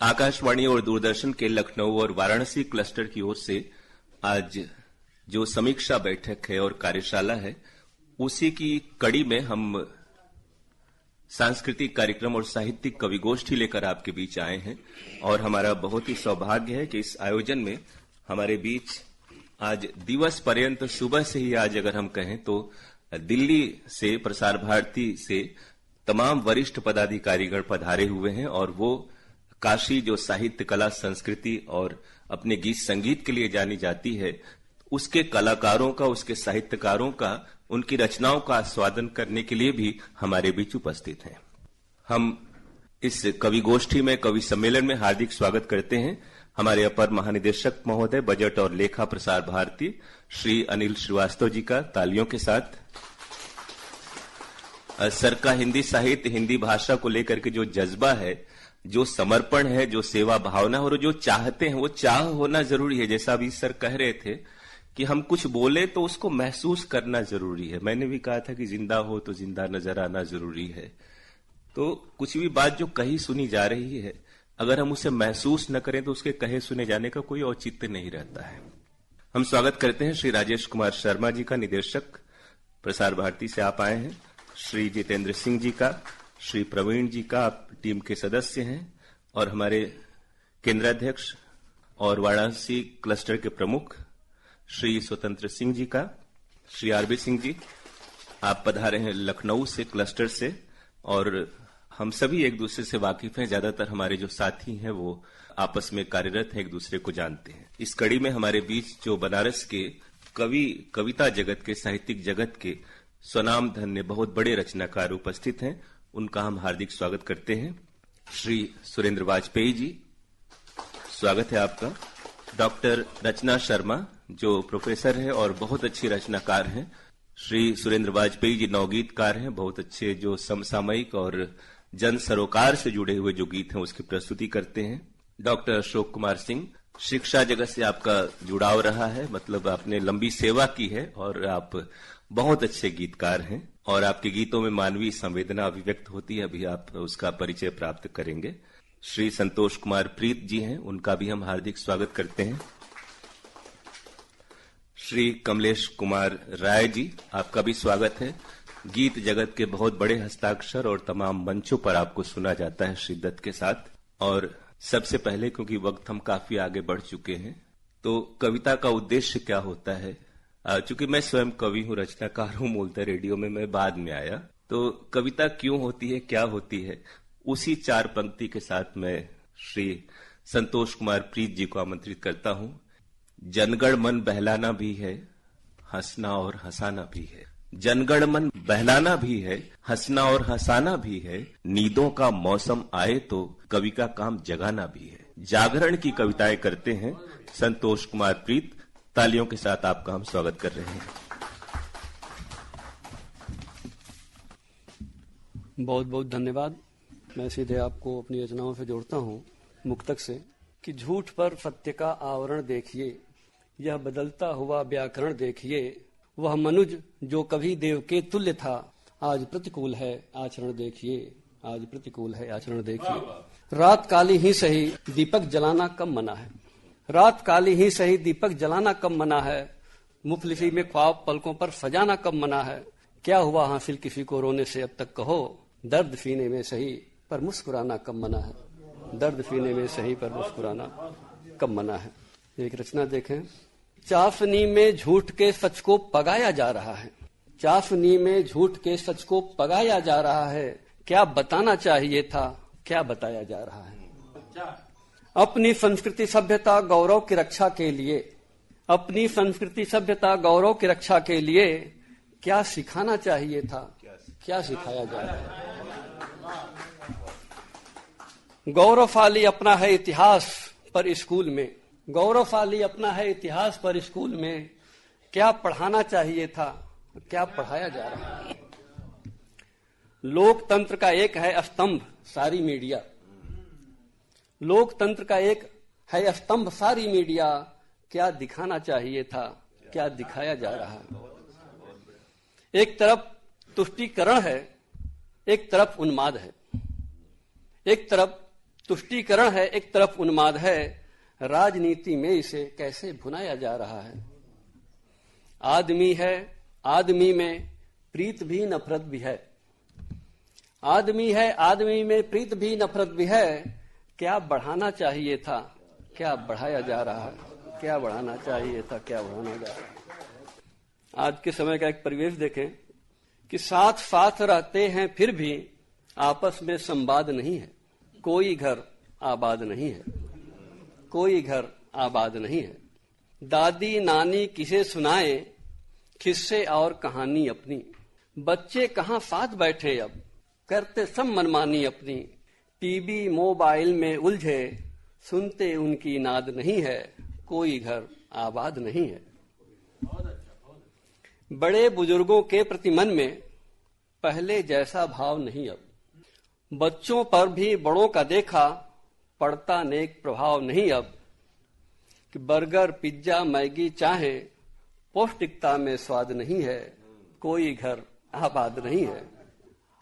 आकाशवाणी और दूरदर्शन के लखनऊ और वाराणसी क्लस्टर की ओर से आज जो समीक्षा बैठक है और कार्यशाला है, उसी की कड़ी में हम सांस्कृतिक कार्यक्रम और साहित्यिक कवि गोष्ठी लेकर आपके बीच आए हैं। और हमारा बहुत ही सौभाग्य है कि इस आयोजन में हमारे बीच आज दिवस पर्यंत सुबह से ही, आज अगर हम कहें तो दिल्ली से, प्रसार भारती से तमाम वरिष्ठ पदाधिकारीगण पधारे हुए हैं। और वो काशी जो साहित्य, कला, संस्कृति और अपने गीत संगीत के लिए जानी जाती है, उसके कलाकारों का, उसके साहित्यकारों का, उनकी रचनाओं का आस्वादन करने के लिए भी हमारे बीच उपस्थित हैं। हम इस कवि गोष्ठी में, कवि सम्मेलन में हार्दिक स्वागत करते हैं हमारे अपर महानिदेशक महोदय बजट और लेखा प्रसार भारती श्री अनिल श्रीवास्तव जी का तालियों के साथ। सर का हिंदी साहित्य, हिंदी भाषा को लेकर के जो जज्बा है, जो समर्पण है, जो सेवा भावना और जो चाहते हैं, वो चाह होना जरूरी है। जैसा अभी सर कह रहे थे कि हम कुछ बोले तो उसको महसूस करना जरूरी है। मैंने भी कहा था कि जिंदा हो तो जिंदा नजर आना जरूरी है। तो कुछ भी बात जो कही सुनी जा रही है, अगर हम उसे महसूस न करें तो उसके कहे सुने जाने का कोई औचित्य नहीं रहता है। हम स्वागत करते हैं श्री राजेश कुमार शर्मा जी का, निदेशक प्रसार भारती से आप आए हैं, श्री जितेंद्र सिंह जी का, श्री प्रवीण जी का, आप टीम के सदस्य हैं, और हमारे केंद्राध्यक्ष और वाराणसी क्लस्टर के प्रमुख श्री स्वतंत्र सिंह जी का, श्री आरबी सिंह जी, आप पधारे हैं लखनऊ से, क्लस्टर से। और हम सभी एक दूसरे से वाकिफ हैं। ज्यादातर हमारे जो साथी हैं वो आपस में कार्यरत हैं, एक दूसरे को जानते हैं। इस कड़ी में हमारे बीच जो बनारस के कवि, कविता जगत के, साहित्यिक जगत के स्वनाम धन्य बहुत बड़े रचनाकार उपस्थित हैं, उनका हम हार्दिक स्वागत करते हैं। श्री सुरेंद्र वाजपेयी जी, स्वागत है आपका। डॉक्टर रचना शर्मा जो प्रोफेसर है और बहुत अच्छी रचनाकार हैं। श्री सुरेंद्र वाजपेयी जी नवगीतकार हैं, बहुत अच्छे जो समसामयिक और जन सरोकार से जुड़े हुए जो गीत हैं उसकी प्रस्तुति करते हैं। डॉक्टर अशोक कुमार सिंह, शिक्षा जगत से आपका जुड़ाव रहा है, मतलब आपने लंबी सेवा की है और आप बहुत अच्छे गीतकार हैं और आपके गीतों में मानवीय संवेदना अभिव्यक्त होती है। अभी आप उसका परिचय प्राप्त करेंगे। श्री संतोष कुमार प्रीत जी हैं, उनका भी हम हार्दिक स्वागत करते हैं। श्री कमलेश कुमार राय जी, आपका भी स्वागत है। गीत जगत के बहुत बड़े हस्ताक्षर और तमाम मंचों पर आपको सुना जाता है शिद्दत के साथ। और सबसे पहले, क्योंकि वक्त हम काफी आगे बढ़ चुके हैं, तो कविता का उद्देश्य क्या होता है? चूंकि मैं स्वयं कवि हूं, रचनाकार हूं, मूलतः रेडियो में मैं बाद में आया, तो कविता क्यों होती है, क्या होती है, उसी चार पंक्ति के साथ मैं श्री संतोष कुमार प्रीत जी को आमंत्रित करता हूं। जनगण मन बहलाना भी है, हंसना और हंसाना भी है। जनगण मन बहलाना भी है, हंसना और हंसाना भी है। नींदों का मौसम आए तो कवि का काम जगाना भी है। जागरण की कविताएं करते हैं संतोष कुमार प्रीत। तालियों के साथ आपका हम स्वागत कर रहे हैं। बहुत बहुत धन्यवाद। मैं सीधे आपको अपनी रचनाओं से जोड़ता हूँ मुक्तक से कि झूठ पर सत्य का आवरण देखिए, यह बदलता हुआ व्याकरण देखिए। वह मनुज जो कभी देव के तुल्य था, आज प्रतिकूल है आचरण देखिए, आज प्रतिकूल है आचरण देखिए। रात काली ही सही दीपक जलाना कब मना है, रात काली ही सही दीपक जलाना कब मना है। मुफलिसी में ख्वाब पलकों पर सजाना कब मना है। क्या हुआ हासिल किसी को रोने से अब तक कहो, दर्द सीने में सही पर मुस्कुराना कब मना है। दर्द सीने में सही पर मुस्कुराना कब मना है। एक रचना देखें। चाशनी में झूठ के सच को पगाया जा रहा है, चाशनी में झूठ के सच को पगाया जा रहा है। क्या बताना चाहिए था, क्या बताया जा रहा है। अपनी संस्कृति सभ्यता गौरव की रक्षा के लिए, अपनी संस्कृति सभ्यता गौरव की रक्षा के लिए क्या सिखाना चाहिए था, क्या सिखाया जा रहा है। गौरवशाली अपना है इतिहास पर स्कूल में, गौरवशाली अपना है इतिहास पर स्कूल में क्या पढ़ाना चाहिए था, क्या पढ़ाया जा रहा है। लोकतंत्र का एक है स्तंभ सारी मीडिया, लोकतंत्र का एक है स्तंभ सारी मीडिया क्या दिखाना चाहिए था, क्या दिखाया जा रहा है। एक तरफ तुष्टीकरण है, एक तरफ उन्माद है, एक तरफ तुष्टीकरण है, एक तरफ उन्माद है, राजनीति में इसे कैसे भुनाया जा रहा है। आदमी है, आदमी में प्रीत भी नफरत भी है। आदमी है, आदमी में प्रीत भी नफरत भी है। क्या बढ़ाना चाहिए था, क्या बढ़ाया जा रहा है। क्या बढ़ाना चाहिए था, क्या बढ़ाना जा रहा है। आज के समय का एक परिवेश देखें कि साथ साथ रहते हैं फिर भी आपस में संवाद नहीं है। कोई घर आबाद नहीं है, कोई घर आबाद नहीं है। दादी नानी किसे सुनाए किस्से और कहानी अपनी। बच्चे कहाँ साथ बैठे अब, करते सब मनमानी अपनी। टीवी मोबाइल में उलझे, सुनते उनकी नाद नहीं है। कोई घर आबाद नहीं है। बड़े बुजुर्गों के प्रति मन में पहले जैसा भाव नहीं अब। बच्चों पर भी बड़ों का देखा पड़ता नेक प्रभाव नहीं अब। कि बर्गर पिज्जा मैगी चाहे पौष्टिकता में स्वाद नहीं है। कोई घर आबाद नहीं है।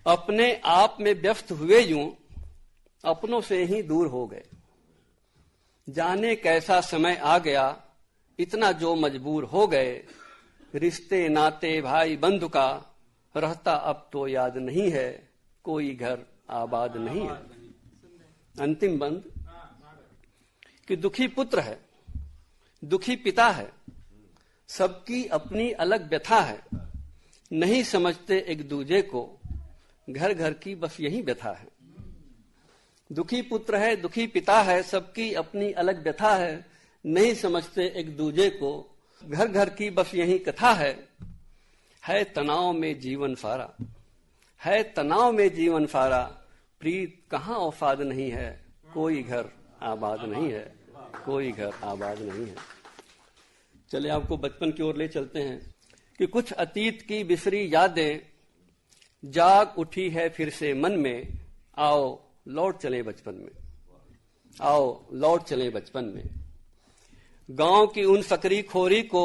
अपने आप में व्यस्त हुए यूं अपनों से ही दूर हो गए। जाने कैसा समय आ गया इतना जो मजबूर हो गए। रिश्ते नाते भाई बंधु का रहता अब तो याद नहीं है। कोई घर आबाद नहीं है। अंतिम बंद कि दुखी पुत्र है, दुखी पिता है, सबकी अपनी अलग व्यथा है। नहीं समझते एक दूजे को, घर घर की बस यही व्यथा है। दुखी पुत्र है, दुखी पिता है, सबकी अपनी अलग व्यथा है। नहीं समझते एक दूजे को, घर घर की बस यही कथा है। तनाव में जीवन सारा, है तनाव में जीवन सारा। प्रीत कहाँ औफाद नहीं है। कोई घर आबाद नहीं है, कोई घर आबाद नहीं है। चले आपको बचपन की ओर ले चलते हैं कि कुछ अतीत की बिसरी यादें जाग उठी है फिर से मन में। आओ लौट चले बचपन में, आओ लौट चले बचपन में। गांव की उन सकरी खोरी को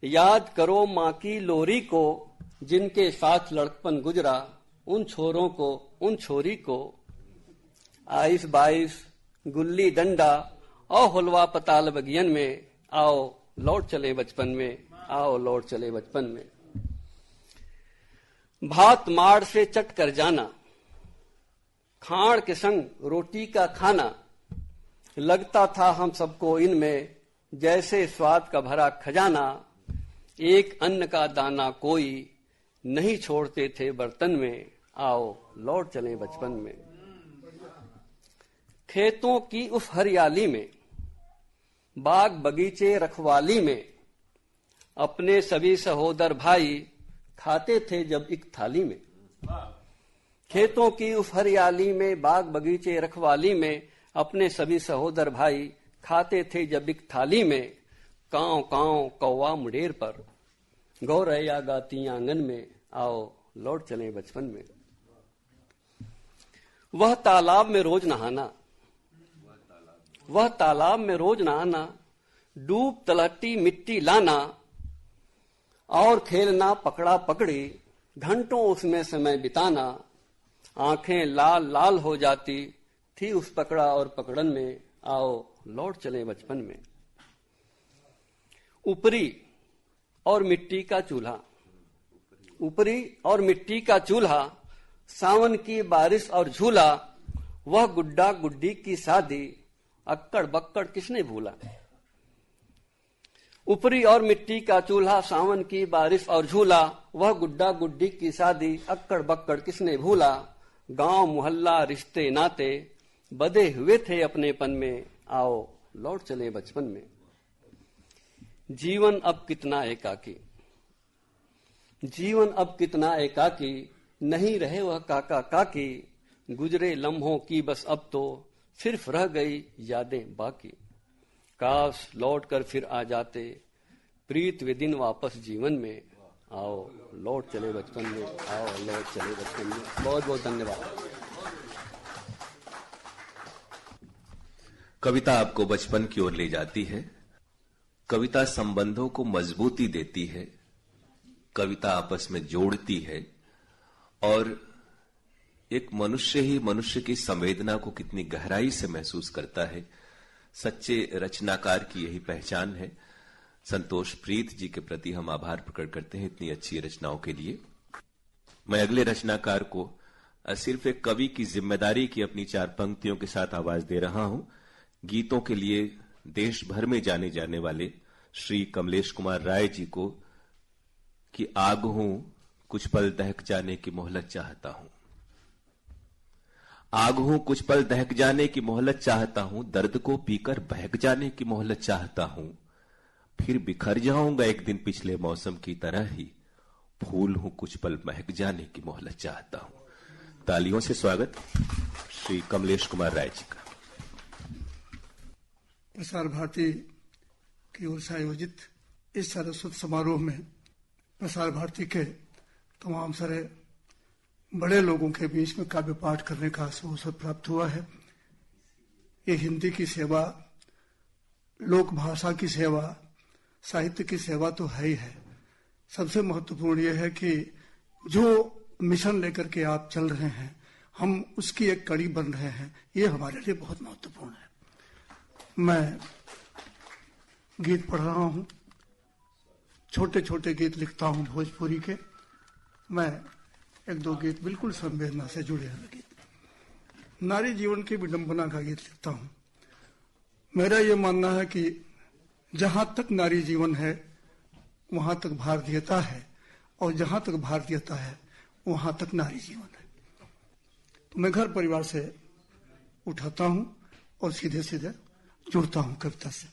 याद करो, माँ की लोरी को, जिनके साथ लड़कपन गुजरा। उन छोरों को, उन छोरी को। 22 गुल्ली डंडा और हुलवा पताल बगियन में। आओ लौट चले बचपन में, आओ लौट चले बचपन में। भात माड़ से चट कर जाना, खाड़ के संग रोटी का खाना। लगता था हम सबको इनमें जैसे स्वाद का भरा खजाना। एक अन्न का दाना कोई नहीं छोड़ते थे बर्तन में। आओ लौट चले बचपन में। खेतों की उस हरियाली में, बाग बगीचे रखवाली में। अपने सभी सहोदर भाई खाते थे जब एक थाली में। खेतों की उस हरियाली में, बाग बगीचे रखवाली में। अपने सभी सहोदर भाई खाते थे जब एक थाली में। कांव कांव कौवा मुडेर पर, गौरैया गाती आंगन में। आओ लौट चले बचपन में। वह तालाब में रोज नहाना, वह तालाब में रोज नहाना। डूब तलहटी मिट्टी लाना और खेलना पकड़ा पकड़ी। घंटों उसमें समय बिताना। आंखें लाल लाल हो जाती थी उस पकड़ा और पकड़न में। आओ लौट चले बचपन में। ऊपरी और मिट्टी का चूल्हा, ऊपरी और मिट्टी का चूल्हा। सावन की बारिश और झूला। वह गुड्डा गुड्डी की शादी, अक्कड़ बक्कड़ किसने भूला। ऊपरी और मिट्टी का चूल्हा, सावन की बारिश और झूला। वह गुड्डा गुड्डी की शादी, अक्कड़ बक्कड़ किसने भूला। गांव मोहल्ला रिश्ते नाते बधे हुए थे अपनेपन में। आओ लौट चले बचपन में। जीवन अब कितना एकाकी, जीवन अब कितना एकाकी। नहीं रहे वह काका काकी। गुजरे लम्हों की बस अब तो सिर्फ रह गई यादें बाकी। काश लौट कर फिर आ जाते प्रीत वे दिन वापस जीवन में। आओ लौट चले बचपन में, आओ लौट चले बचपन में। बहुत बहुत धन्यवाद। कविता आपको बचपन की ओर ले जाती है। कविता संबंधों को मजबूती देती है। कविता आपस में जोड़ती है और एक मनुष्य ही मनुष्य की संवेदना को कितनी गहराई से महसूस करता है। सच्चे रचनाकार की यही पहचान है। संतोष प्रीत जी के प्रति हम आभार प्रकट करते हैं इतनी अच्छी रचनाओं के लिए। मैं अगले रचनाकार को सिर्फ एक कवि की जिम्मेदारी की अपनी 4 पंक्तियों के साथ आवाज दे रहा हूं। गीतों के लिए देश भर में जाने जाने वाले श्री कमलेश कुमार राय जी को कि आग हूं कुछ पल दहक जाने की मोहलत चाहता हूं। आग हूं कुछ पल दहक जाने की मोहलत चाहता हूं, दर्द को पीकर बहक जाने की मोहलत चाहता हूं, फिर बिखर जाऊंगा एक दिन पिछले मौसम की तरह ही, फूल हूं कुछ पल महक जाने की मोहलत चाहता हूं। तालियों से स्वागत श्री कमलेश कुमार राय जी का। प्रसार भारती की ओर से आयोजित इस सरस्वत समारोह में प्रसार भारती के तमाम सारे बड़े लोगों के बीच में काव्य पाठ करने का अवसर प्राप्त हुआ है। ये हिंदी की सेवा, लोक भाषा की सेवा, साहित्य की सेवा तो है ही है। सबसे महत्वपूर्ण यह है कि जो मिशन लेकर के आप चल रहे हैं, हम उसकी एक कड़ी बन रहे हैं, ये हमारे लिए बहुत महत्वपूर्ण है। मैं गीत पढ़ रहा हूं, छोटे छोटे गीत लिखता हूं भोजपुरी के। मैं 1-2 गीत बिल्कुल संवेदना से जुड़े हैं गीत। नारी जीवन की विडंबना का गीत लिखता हूं। मेरा ये मानना है कि जहां तक नारी जीवन है वहां तक भारतीयता है, और जहां तक भारतीयता है वहां तक नारी जीवन है। तो मैं घर परिवार से उठाता हूं और सीधे सीधे जुड़ता हूं कविता से।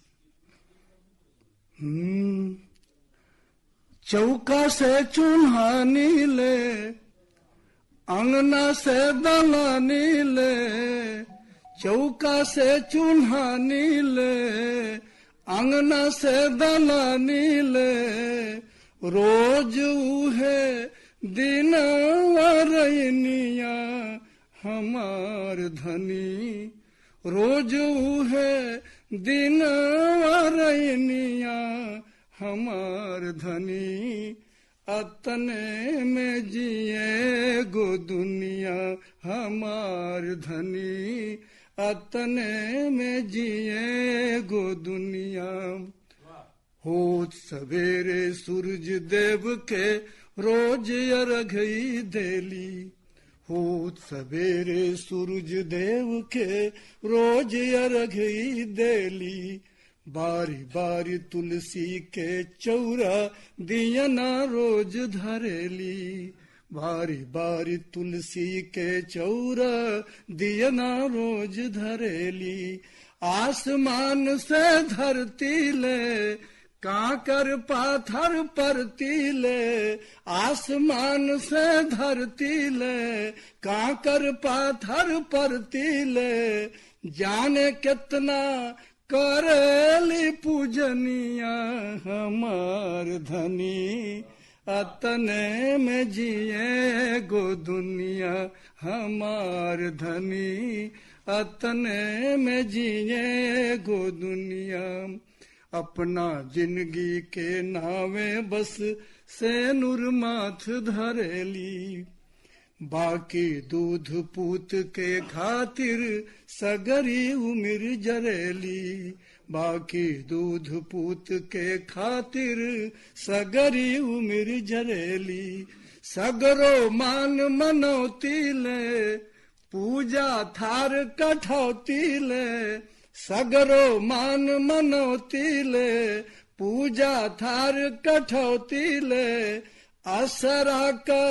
चौका से चूल्हानी ले, अंगना से दलानी ले, चौका से चूल्हानी ले, अंगना से दलानी ले, रोज उहे दिन रैनिया हमार धनी, रोज उहे दिन रैनिया हमार धनी, अतने में जिए गो दुनिया हमार धनी, अतने में जिए गो दुनिया। होत सवेरे सूरज देव के रोज अर्घई देली, होत सवेरे सूरज देव के रोज अर्घई देली, बारी बारी तुलसी के चौरा दियना रोज धरेली, बारी बारी तुलसी के चौरा दियना रोज धरेली, आसमान से धरती ले, कांकर पाथर परती ले, आसमान से धरती ले, कांकर पाथर परती ले, जाने कितना करेली पूजनिया हमार धनी, अतने में जिए गो दुनिया हमार धनी, अतने में जिए गो दुनिया। अपना जिंदगी के नावे बस सेनुर माथ धरेली, बाकी दूध पूत के खातिर सगरी उमिर जरेली, बाकी दूध पूत के खातिर सगरी उमिर जरेली, सगरो मान मनौती ले, पूजा थार कठौती ले, सगरो मान मनौती ले, पूजा थार कठौती ले, असरा का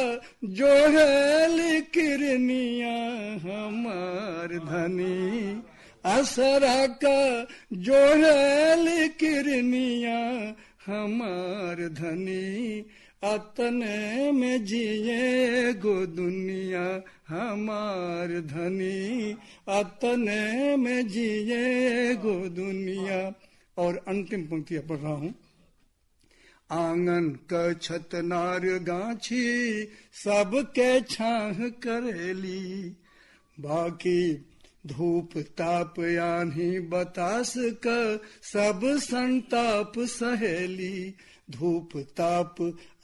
जोहेली किरनिया हमार धनी, असरा का जोहेली किरनिया हमार धनी, अतने में जिए गो दुनिया हमार धनी, अतने में जिए गो दुनिया। और अंतिम पंक्ति पढ़ रहा हूं। आंगन क छत नार गाछी सबके छाह करेली, बाकी धूप ताप आन्ही बतास का सब संताप सहेली। धूप ताप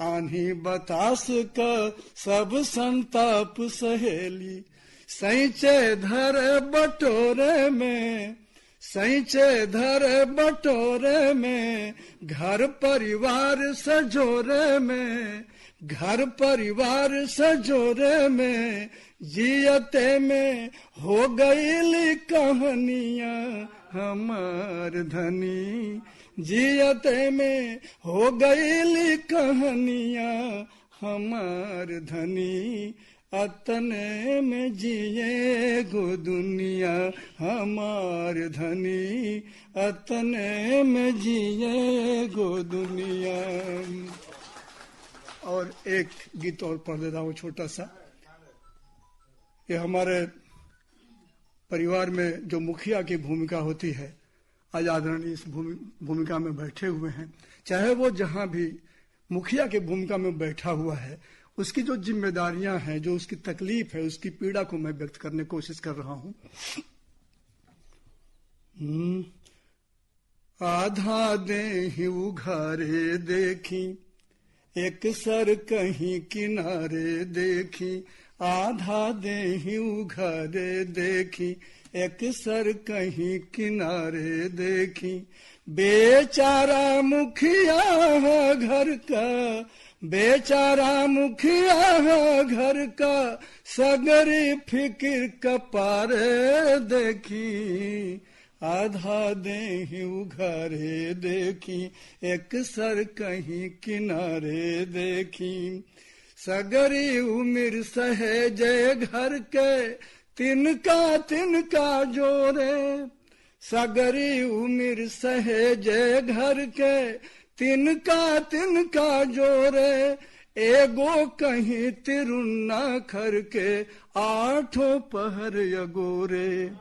आन्ही बतास का सब संताप सहेली। सैचे धर बटोरे में, सैचे धर बटोरे में, घर परिवार सजोरे में, घर परिवार सजोरे में, जियते में हो गईली कहानियां हमार धनी। जियते में हो गईली कहानियां हमार धनी। अतने में जिए गो दुनिया हमार धनी। अतने में जिए गो दुनिया। और एक गीत और पढ़ देता हूँ छोटा सा। ये हमारे परिवार में जो मुखिया की भूमिका होती है, आज आदरणीय इस भूमिका में बैठे हुए हैं, चाहे वो जहां भी मुखिया की भूमिका में बैठा हुआ है, उसकी जो जिम्मेदारियां हैं, जो उसकी तकलीफ है, उसकी पीड़ा को मैं व्यक्त करने की कोशिश कर रहा हूं। आधा देहि उघारे देखी, एक सर कहीं किनारे देखी। आधा देहि उघारे देखी, एक सर कहीं किनारे देखी। बेचारा मुखिया है घर का, बेचारा मुखिया है घर का, सगरी फिक्र कपारे देखी। आधा देहि उघारे देखी, एक सर कहीं किनारे देखी। सगरी उम्र सहेजे घर के, तिनका तिनका जोरे। सगरी उम्र सहेजे घर के, तिनका तिनका जोरे। एगो कहीं तिरुन्ना खर के, आठों पहर अगोरे।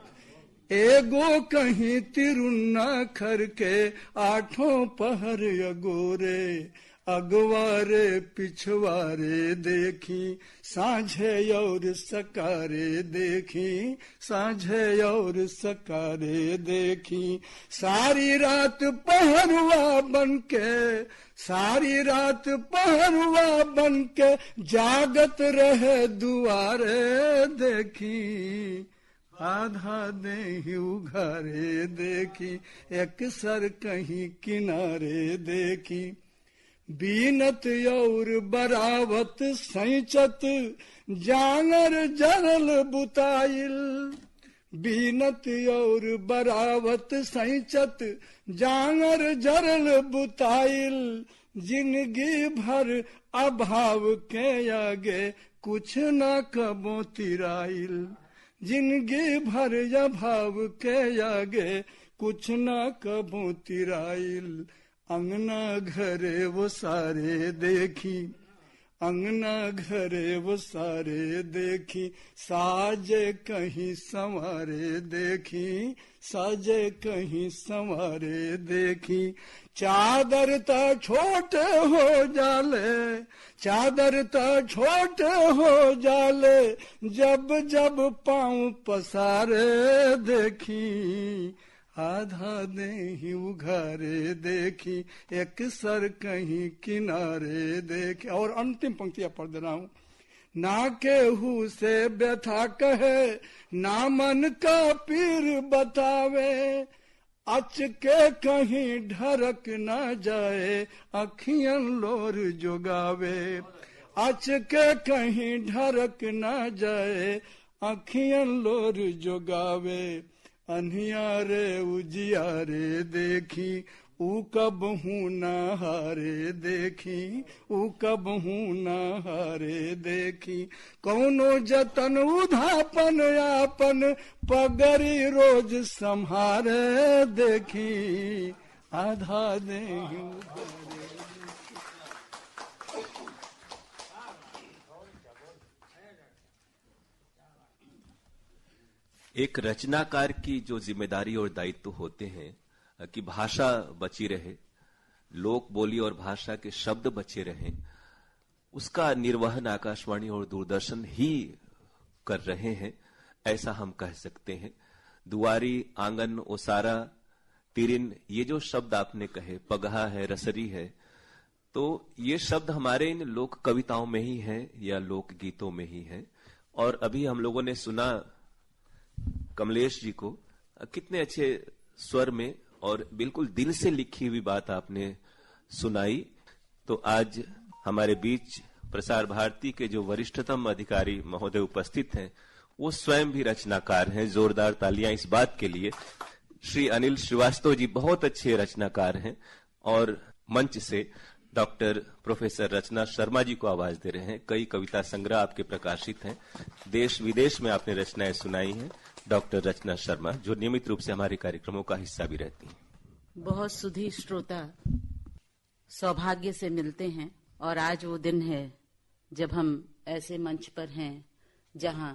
एगो कहीं तिरुन्ना खर के, आठों पहर अगोरे। अगवारे पिछवारे देखी, साझे और सकारे देखी। साझे और सकारे देखी। सारी रात पहरुआ बनके, सारी रात पहरुआ बनके, जागत रहे दुआरे देखी। आधा देहि उघारे देखी, एक सर कहीं किनारे देखी। बीनत और बरावत सैचत, जांगर जरल बुताइल। बीनत और बरावत सैचत, जांगर जरल बुताइल। जिंदगी भर अभाव के आगे, कुछ न कबो तिराइल। जिंदगी भर अभाव के आगे, कुछ न कबो तिराइल। अंगना घरे वो सारे देखी, अंगना घरे वो सारे देखी। साजे कहीं संवारे देखी, साजे कहीं संवारे देखी। चादर ता छोटे हो जाले, चादर ता छोटे हो जाले, जब जब पाँव पसारे देखी। आधा देहि उघारे देखी, एक सर कहीं किनारे देखी। और अंतिम पंक्तियां पढ़ दे रहा हूं। ना केहू से व्यथा कहे, ना मन का पीर बतावे। अचके कहीं ढरक न जाए, अखियन लोर जोगावे। अचके कहीं ढरक न जाए, अखियन लोर जोगावे। अन्हियारे उजियारे देखी, ऊ कब हूँ न हारे देखी। ऊ कब हूँ न हारे देखी। कौनो जतन उधापन यापन, पगरी रोज संहारे देखी। आधा देहि एक रचनाकार की जो जिम्मेदारी और दायित्व होते हैं कि भाषा बची रहे, लोक बोली और भाषा के शब्द बचे रहें, उसका निर्वहन आकाशवाणी और दूरदर्शन ही कर रहे हैं, ऐसा हम कह सकते हैं। दुआरी, आंगन, ओसारा, तिरिन, ये जो शब्द आपने कहे, पगहा है, रसरी है, तो ये शब्द हमारे इन लोक कविताओं में ही हैं या लोक गीतों में ही हैं। और अभी हम लोगों ने सुना कमलेश जी को, कितने अच्छे स्वर में और बिल्कुल दिल से लिखी हुई बात आपने सुनाई। तो आज हमारे बीच प्रसार भारती के जो वरिष्ठतम अधिकारी महोदय उपस्थित हैं, वो स्वयं भी रचनाकार हैं। जोरदार तालियां इस बात के लिए। श्री अनिल श्रीवास्तव जी बहुत अच्छे रचनाकार हैं और मंच से डॉक्टर प्रोफेसर रचना शर्मा जी को आवाज दे रहे हैं। कई कविता संग्रह आपके प्रकाशित हैं, देश विदेश में आपने रचनाएं सुनाई हैं। डॉक्टर रचना शर्मा, जो नियमित रूप से हमारे कार्यक्रमों का हिस्सा भी रहती हैं। बहुत सुधी श्रोता सौभाग्य से मिलते हैं और आज वो दिन है जब हम ऐसे मंच पर हैं जहां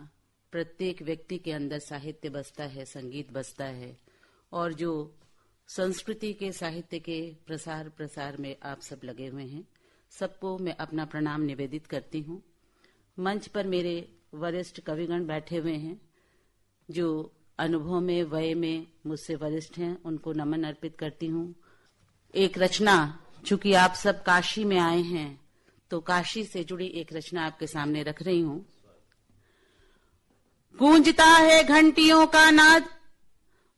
प्रत्येक व्यक्ति के अंदर साहित्य बसता है, संगीत बसता है, और जो संस्कृति के, साहित्य के प्रसार में आप सब लगे हुए हैं। सबको मैं अपना प्रणाम निवेदित करती हूँ। मंच पर मेरे वरिष्ठ कविगण बैठे हुए हैं जो अनुभव में, वय में मुझसे वरिष्ठ हैं, उनको नमन अर्पित करती हूँ। एक रचना, चूंकि आप सब काशी में आए हैं तो काशी से जुड़ी एक रचना आपके सामने रख रही हूँ। गूंजता है घंटियों का नाद,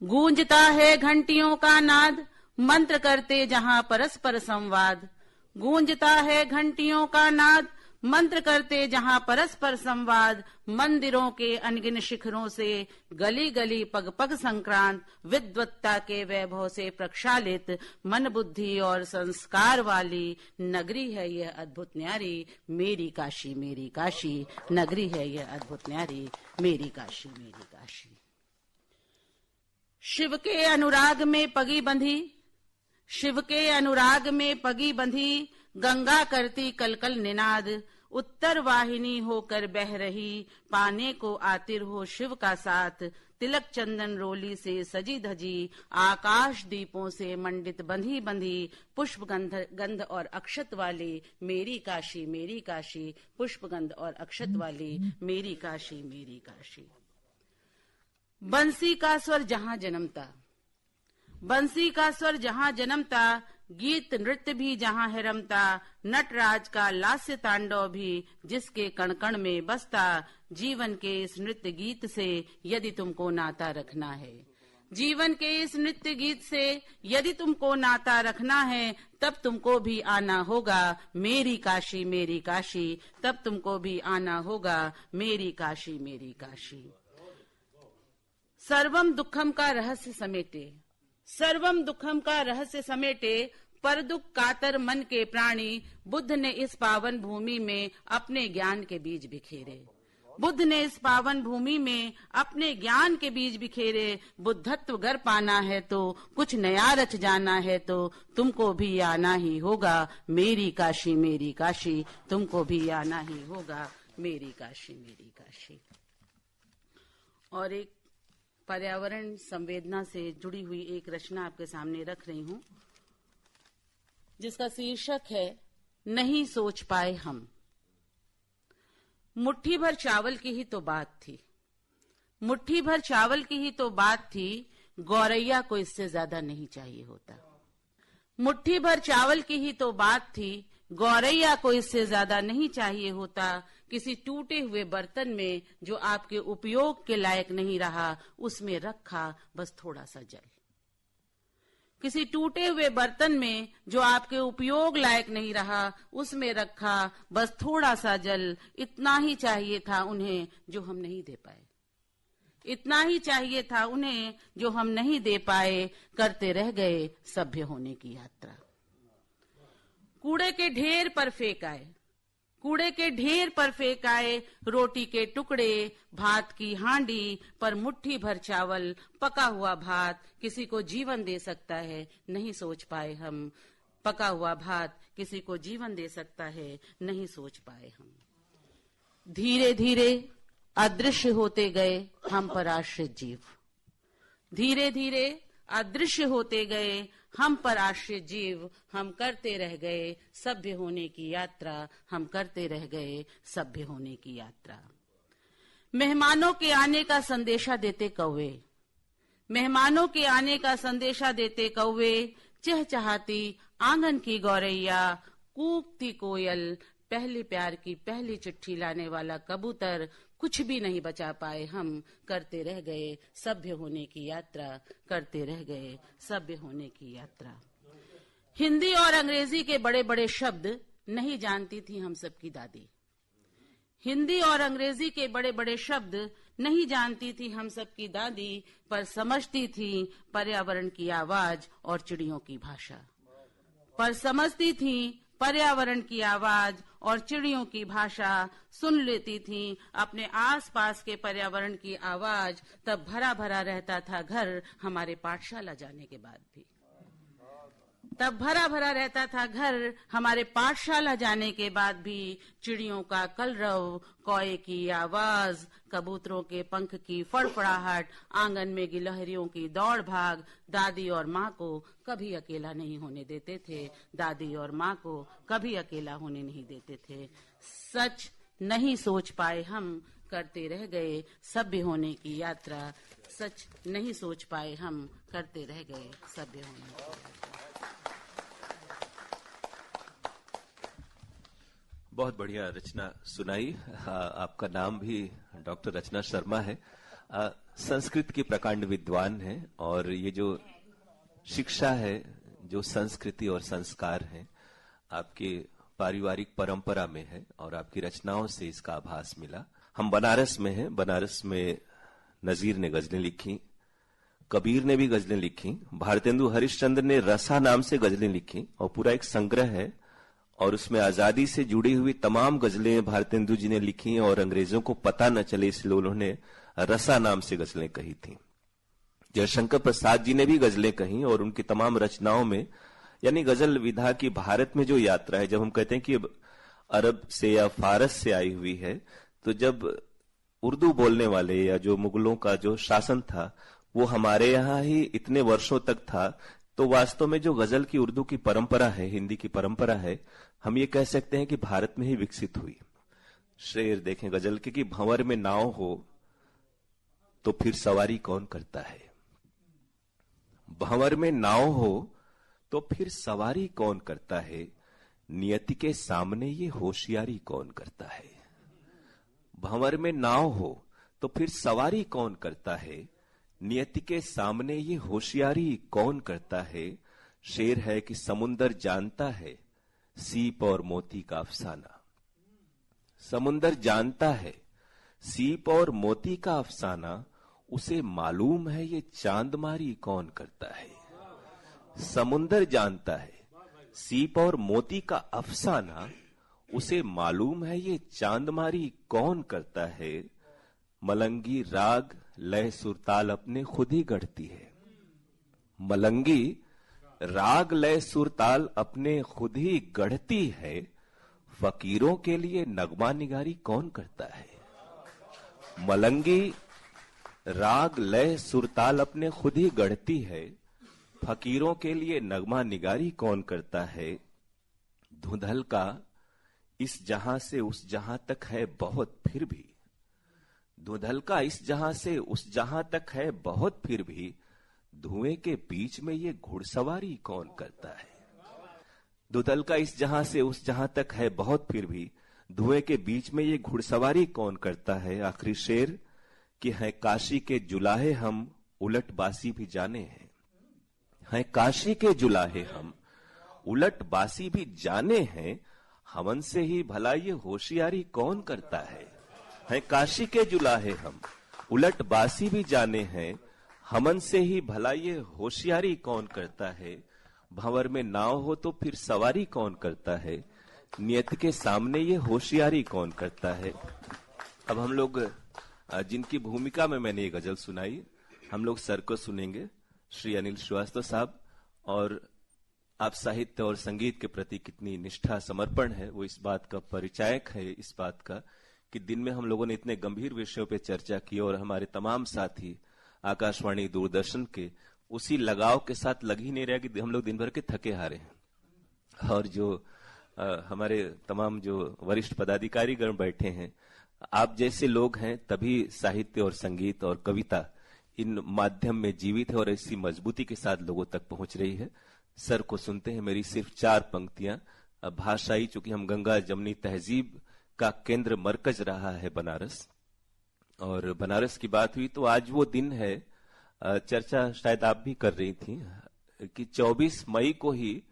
गूंजता है घंटियों का नाद, मंत्र करते जहां परस्पर संवाद। गूंजता है घंटियों का नाद, मंत्र करते जहां परस्पर संवाद। मंदिरों के अनगिन शिखरों से गली गली पग पग संक्रांत, विद्वत्ता के वैभव से प्रक्षालित, मन बुद्धि और संस्कार वाली नगरी है यह अद्भुत न्यारी, मेरी काशी मेरी काशी। नगरी है यह अद्भुत न्यारी, मेरी काशी मेरी काशी। शिव के अनुराग में पगी बंधी, शिव के अनुराग में पगी बंधी, गंगा करती कलकल निनाद। उत्तर वाहिनी होकर बह रही, पाने को आतिर हो शिव का साथ। तिलक चंदन रोली से सजी धजी, आकाश दीपों से मंडित बंधी बंधी, पुष्प गंध और अक्षत वाली मेरी काशी मेरी काशी। पुष्प गंध और अक्षत वाली मेरी काशी मेरी काशी। बंसी का स्वर जहां जन्मता, बंसी का स्वर जहां जन्मता, गीत नृत्य भी जहां है रमता। नटराज का लास्य तांडव भी जिसके कण कण में बसता। जीवन के इस नृत्य गीत से यदि तुमको नाता रखना है, जीवन के इस नृत्य गीत से यदि तुमको नाता रखना है, तब तुमको भी आना होगा मेरी काशी मेरी काशी। तब तुमको भी आना होगा मेरी काशी मेरी काशी। सर्वम दुखम का रहस्य समेटे, सर्वम दुखम का रहस्य समेटे, पर दुख कातर मन के प्राणी। बुद्ध ने इस पावन भूमि में अपने ज्ञान के बीज बिखेरे, बुद्ध ने इस पावन भूमि में अपने ज्ञान के बीज बिखेरे। बुद्धत्व गर पाना है तो, कुछ नया रच जाना है तो, तुमको भी आना ही होगा मेरी काशी मेरी काशी। तुमको भी आना ही होगा मेरी काशी मेरी काशी। और एक पर्यावरण संवेदना से जुड़ी हुई एक रचना आपके सामने रख रही हूं, जिसका शीर्षक है नहीं सोच पाए हम। मुट्ठी भर चावल की ही तो बात थी, मुट्ठी भर चावल की ही तो बात थी, गौरैया को इससे ज्यादा नहीं चाहिए होता। मुट्ठी भर चावल की ही तो बात थी, गौरैया को इससे ज्यादा नहीं चाहिए होता। किसी टूटे हुए बर्तन में जो आपके उपयोग के लायक नहीं रहा, उसमें रखा बस थोड़ा सा जल। किसी टूटे हुए बर्तन में जो आपके उपयोग लायक नहीं रहा, उसमें रखा बस थोड़ा सा जल। इतना ही चाहिए था उन्हें जो हम नहीं दे पाए, इतना ही चाहिए था उन्हें जो हम नहीं दे पाए। करते रह गए सभ्य होने की यात्रा। कूड़े के ढेर पर फेंक आए, कूड़े के ढेर पर फेंक आए, रोटी के टुकड़े, भात की हांडी पर मुट्ठी भर चावल। पका हुआ भात किसी को जीवन दे सकता है, नहीं सोच पाए हम। पका हुआ भात किसी को जीवन दे सकता है, नहीं सोच पाए हम। धीरे धीरे अदृश्य होते गए हम पर आश्रित जीव, धीरे धीरे अदृश्य होते गए हम पर आश्रित जीव। हम करते रह गए सभ्य होने की यात्रा, हम करते रह गए सभ्य होने की यात्रा। मेहमानों के आने का संदेशा देते कौवे, मेहमानों के आने का संदेशा देते कौवे, चहचहाती आंगन की गौरैया, कूकती कोयल, पहले प्यार की पहली चिट्ठी लाने वाला कबूतर, कुछ भी नहीं बचा पाए हम, करते रह गए सभ्य होने की यात्रा, करते रह गए सभ्य होने की यात्रा। हिंदी और अंग्रेजी के बड़े बड़े शब्द नहीं जानती थी हम सबकी दादी। हिंदी और अंग्रेजी के बड़े बड़े शब्द नहीं जानती थी हम सबकी दादी, पर समझती थी पर्यावरण की आवाज और चिड़ियों की भाषा। पर समझती थी पर्यावरण की आवाज और चिड़ियों की भाषा, सुन लेती थी अपने आसपास के पर्यावरण की आवाज। तब भरा भरा रहता था घर हमारे पाठशाला जाने के बाद भी। तब भरा भरा रहता था घर हमारे पाठशाला जाने के बाद भी। चिड़ियों का कलरव, कौए की आवाज, कबूतरों के पंख की फड़फड़ाहट, आंगन में गिलहरियों की दौड़ भाग दादी और माँ को कभी अकेला नहीं होने देते थे। दादी और माँ को कभी अकेला होने नहीं देते थे। सच नहीं सोच पाए हम, करते रह गए सभ्य होने की यात्रा। सच नहीं सोच पाए हम, करते रह गए सभ्य होने की यात्रा। बहुत बढ़िया रचना सुनाई। आपका नाम भी डॉक्टर रचना शर्मा है। संस्कृत की प्रकांड विद्वान है और ये जो शिक्षा है, जो संस्कृति और संस्कार है, आपके पारिवारिक परंपरा में है और आपकी रचनाओं से इसका आभास मिला। हम बनारस में हैं। बनारस में नजीर ने गजलें लिखी, कबीर ने भी गजलें लिखी, भारतेंदु हरिश्चंद्र ने रसा नाम से गजलें लिखी और पूरा एक संग्रह है और उसमें आजादी से जुड़ी हुई तमाम गजलें भारतेंदु जी ने लिखी और अंग्रेजों को पता न चले इसलिए उन्होंने रसा नाम से गजलें कही थी। जयशंकर प्रसाद जी ने भी गजलें कही और उनकी तमाम रचनाओं में, यानी गजल विधा की भारत में जो यात्रा है, जब हम कहते हैं कि अरब से या फारस से आई हुई है, तो जब उर्दू बोलने वाले या जो मुगलों का जो शासन था वो हमारे यहाँ ही इतने वर्षों तक था, तो वास्तव में जो गजल की उर्दू की परंपरा है, हिंदी की परंपरा है, हम ये कह सकते हैं कि भारत में ही विकसित हुई। शेर देखें गजल के कि भंवर में नाव हो तो फिर सवारी कौन करता है। भंवर में नाव हो तो फिर सवारी कौन करता है, नियति के सामने ये होशियारी कौन करता है। भंवर में नाव हो तो फिर सवारी कौन करता है, नियति के सामने ये होशियारी कौन करता है। शेर है कि समुंदर जानता है सीप और मोती का अफसाना। समुंदर जानता है सीप और मोती का अफसाना, उसे मालूम है ये चांदमारी कौन करता है। समुंदर जानता है सीप और मोती का अफसाना, उसे मालूम है ये चांदमारी कौन करता है। मलंगी राग लय सुरताल अपने खुद ही गढ़ती है। मलंगी राग लय सुरताल अपने खुद ही गढ़ती है, फकीरों के लिए नगमा निगारी कौन करता है। मलंगी राग लय सुरताल अपने खुद ही गढ़ती है, फकीरों के लिए नगमा निगारी कौन करता है। धुंधल का इस जहां से उस जहां तक है बहुत फिर भी, धुंधल का इस जहां से उस जहां तक है बहुत फिर भी, धुएं के बीच में ये घुड़सवारी कौन करता है। धुंधल का इस जहां से उस जहां तक है बहुत फिर भी, धुएं के बीच में ये घुड़सवारी कौन करता है। आखिरी शेर कि है काशी के जुलाहे हम उलट बासी भी जाने हैं। है काशी के जुलाहे हम उलट बासी भी जाने हैं, हमन से ही भला ये होशियारी कौन करता है काशी के जुलाहे हम उलट बासी भी जाने हैं, हमन से ही भला ये होशियारी कौन करता है। भंवर में नाव हो तो फिर सवारी कौन करता है, नियत के सामने ये होशियारी कौन करता है। अब हम लोग जिनकी भूमिका में मैंने ये गजल सुनाई, हम लोग सर को सुनेंगे, श्री अनिल श्रीवास्तव साहब। और आप साहित्य और संगीत के प्रति कितनी निष्ठा समर्पण है वो इस बात का परिचायक है, इस बात का कि दिन में हम लोगों ने इतने गंभीर विषयों पे चर्चा की और हमारे तमाम साथी आकाशवाणी दूरदर्शन के उसी लगाव के साथ लग ही नहीं रहा कि हम लोग दिन भर के थके हारे हैं। और जो हमारे तमाम जो वरिष्ठ पदाधिकारी गण बैठे हैं, आप जैसे लोग हैं तभी साहित्य और संगीत और कविता इन माध्यम में जीवित है और इसी मजबूती के साथ लोगों तक पहुंच रही है। सर को सुनते हैं मेरी सिर्फ 4 पंक्तियां। भाषाई, चूंकि हम गंगा जमनी तहजीब का केंद्र मरकज रहा है बनारस, और बनारस की बात हुई तो आज वो दिन है, चर्चा शायद आप भी कर रही थी, कि 24 मई को ही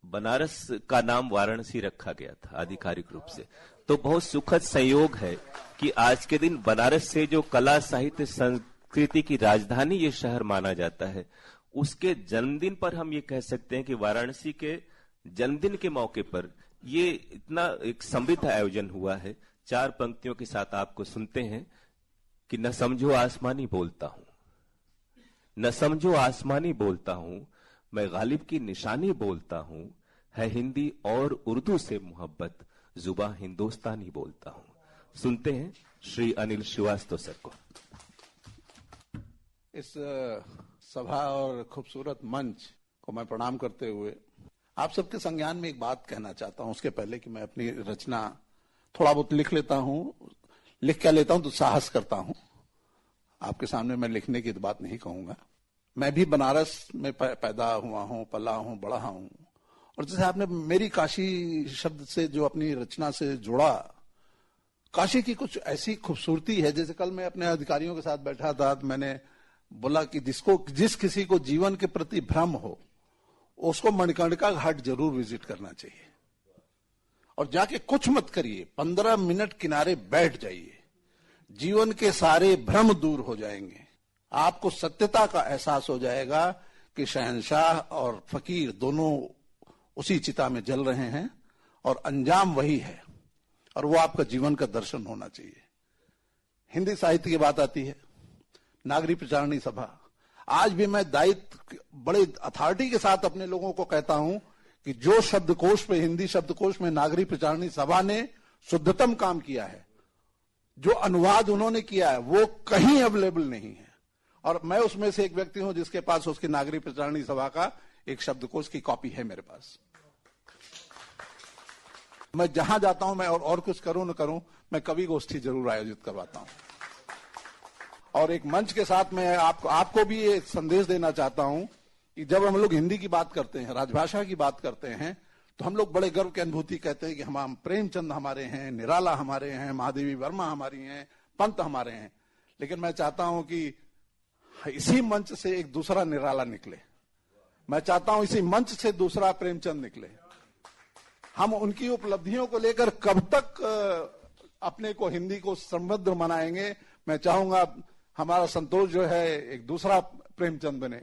बनारस का नाम वाराणसी रखा गया था आधिकारिक रूप से। तो बहुत सुखद संयोग है कि आज के दिन बनारस से जो कला साहित्य संस्कृति की राजधानी ये शहर माना जाता है, उसके जन्मदिन पर हम ये कह सकते हैं कि वाराणसी के जन्मदिन के मौके पर ये इतना एक समृद्ध आयोजन हुआ है। 4 पंक्तियों के साथ आपको सुनते हैं कि न समझो आसमानी बोलता हूं, न समझो आसमानी बोलता हूं, मैं गालिब की निशानी बोलता हूं, है हिंदी और उर्दू से मोहब्बत, जुबां हिंदुस्तानी बोलता हूं। सुनते हैं श्री अनिल श्रीवास्तव सर को। इस सभा और खूबसूरत मंच को मैं प्रणाम करते हुए आप सबके संज्ञान में एक बात कहना चाहता हूं। उसके पहले कि मैं अपनी रचना थोड़ा बहुत लिख लेता हूं, लिख क्या लेता हूं तो साहस करता हूं। आपके सामने मैं लिखने की तो बात नहीं कहूंगा। मैं भी बनारस में पैदा हुआ हूं, पला हूं, बढ़ा हूं, और जैसे आपने मेरी काशी शब्द से जो अपनी रचना से जोड़ा, काशी की कुछ ऐसी खूबसूरती है। जैसे कल मैं अपने अधिकारियों के साथ बैठा था तो मैंने बोला कि जिस किसी को जीवन के प्रति भ्रम हो उसको मणिकर्णिका घाट जरूर विजिट करना चाहिए, और जाके कुछ मत करिए, 15 मिनट किनारे बैठ जाइए, जीवन के सारे भ्रम दूर हो जाएंगे। आपको सत्यता का एहसास हो जाएगा कि शहंशाह और फकीर दोनों उसी चिता में जल रहे हैं और अंजाम वही है, और वो आपका जीवन का दर्शन होना चाहिए। हिंदी साहित्य की बात आती है, नागरी प्रचारणी सभा। आज भी मैं दायित्व बड़े अथॉरिटी के साथ अपने लोगों को कहता हूं कि जो शब्दकोश में, हिंदी शब्दकोश में नागरी प्रचारणी सभा ने शुद्धतम काम किया है, जो अनुवाद उन्होंने किया है वो कहीं अवेलेबल नहीं है, और मैं उसमें से एक व्यक्ति हूं जिसके पास उसकी नागरी प्रचारणी सभा का एक शब्दकोश की कॉपी है मेरे पास। मैं जहां जाता हूं, मैं और कुछ करूं न करूं, मैं कवि गोष्ठी जरूर आयोजित करवाता हूं। और एक मंच के साथ मैं आपको भी एक संदेश देना चाहता हूं कि जब हम लोग हिंदी की बात करते हैं, राजभाषा की बात करते हैं, तो हम लोग बड़े गर्व की अनुभूति कहते हैं कि हम प्रेमचंद हमारे हैं, निराला हमारे हैं, महादेवी वर्मा हमारी हैं, पंत हमारे हैं। लेकिन मैं चाहता हूं कि इसी मंच से एक दूसरा निराला निकले। मैं चाहता हूं इसी मंच से दूसरा प्रेमचंद निकले। हम उनकी उपलब्धियों को लेकर कब तक अपने को, हिंदी को समृद्ध मनाएंगे। मैं चाहूंगा हमारा संतोष जो है एक दूसरा प्रेमचंद बने,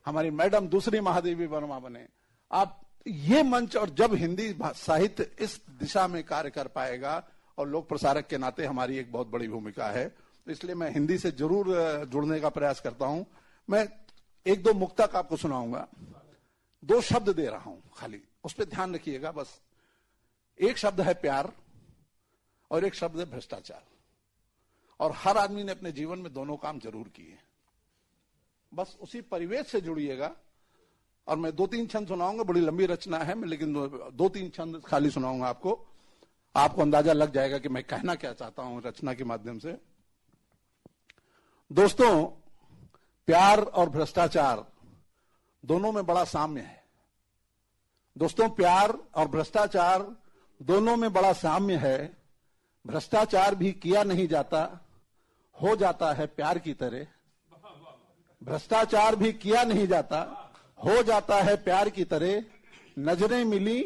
हमारी मैडम दूसरी महादेवी वर्मा बने। आप ये मंच, और जब हिंदी साहित्य इस दिशा में कार्य कर पाएगा, और लोक प्रसारक के नाते हमारी एक बहुत बड़ी भूमिका है, तो इसलिए मैं हिंदी से जरूर जुड़ने का प्रयास करता हूं। मैं 1-2 मुक्तक आपको सुनाऊंगा, 2 शब्द दे रहा हूं खाली, उस पर ध्यान रखिएगा बस। एक शब्द है प्यार और एक शब्द है भ्रष्टाचार, और हर आदमी ने अपने जीवन में दोनों काम जरूर किए। बस उसी परिवेश से जुड़िएगा। और मैं 2-3 छंद सुनाऊंगा, बड़ी लंबी रचना है, मैं लेकिन 2-3 छंद खाली सुनाऊंगा आपको अंदाजा लग जाएगा कि मैं कहना क्या चाहता हूं रचना के माध्यम से। दोस्तों, प्यार और भ्रष्टाचार दोनों में बड़ा साम्य है। दोस्तों, प्यार और भ्रष्टाचार दोनों में बड़ा साम्य है। भ्रष्टाचार भी किया नहीं जाता, हो जाता है प्यार की तरह। भ्रष्टाचार भी किया नहीं जाता, हो जाता है प्यार की तरह। नजरें मिली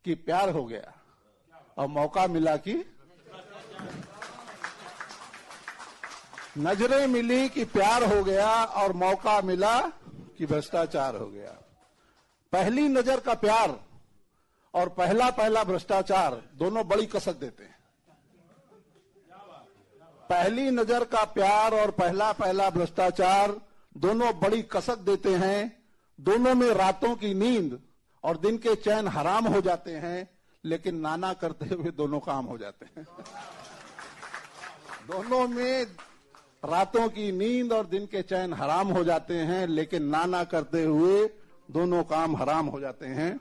कि प्यार हो गया, और मौका मिला कि नजरें मिली कि प्यार हो गया, और मौका मिला कि भ्रष्टाचार हो गया। पहली नजर का प्यार और पहला भ्रष्टाचार दोनों बड़ी कसक देते हैं। पहली नजर का प्यार और पहला भ्रष्टाचार दोनों बड़ी कसक देते हैं। दोनों में रातों की नींद और दिन के चैन हराम हो जाते हैं, लेकिन नाना करते हुए दोनों काम हो जाते हैं। दोनों में रातों की नींद और दिन के चैन हराम हो जाते हैं, लेकिन नाना करते हुए दोनों काम हराम हो जाते हैं।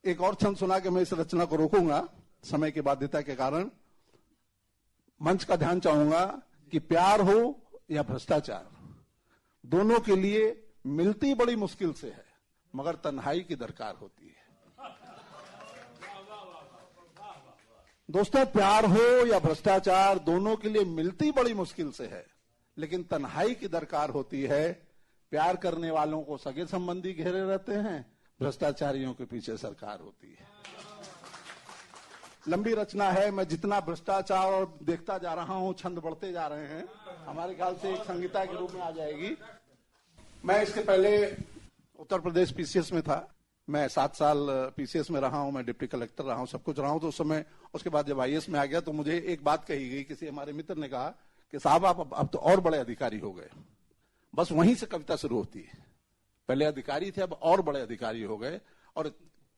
एक और छंद सुना के मैं इस रचना को रोकूंगा समय की बाध्यता के कारण। मंच का ध्यान चाहूंगा कि प्यार हो या भ्रष्टाचार, दोनों के लिए मिलती बड़ी मुश्किल से है, मगर तन्हाई की दरकार होती है। दोस्तों, प्यार हो या भ्रष्टाचार, दोनों के लिए मिलती बड़ी मुश्किल से है, लेकिन तन्हाई की दरकार होती है। प्यार करने वालों को सगे संबंधी घेरे रहते हैं, भ्रष्टाचारियों के पीछे सरकार होती है। लंबी रचना है, मैं जितना भ्रष्टाचार और देखता जा रहा हूं, छंद बढ़ते जा रहे हैं, हमारे ख्याल से एक संहिता के रूप में आ जाएगी। मैं इसके पहले उत्तर प्रदेश पीसीएस में था, मैं 7 साल पीसीएस में रहा हूं, मैं डिप्टी कलेक्टर रहा हूं, सब कुछ रहा हूं। तो उस समय, उसके बाद जब आईएएस में आ गया तो मुझे एक बात कही गई, किसी हमारे मित्र ने कहा कि साहब आप अब तो और बड़े अधिकारी हो गए। बस वहीं से कविता शुरू होती है, पहले अधिकारी थे, अब और बड़े अधिकारी हो गए। और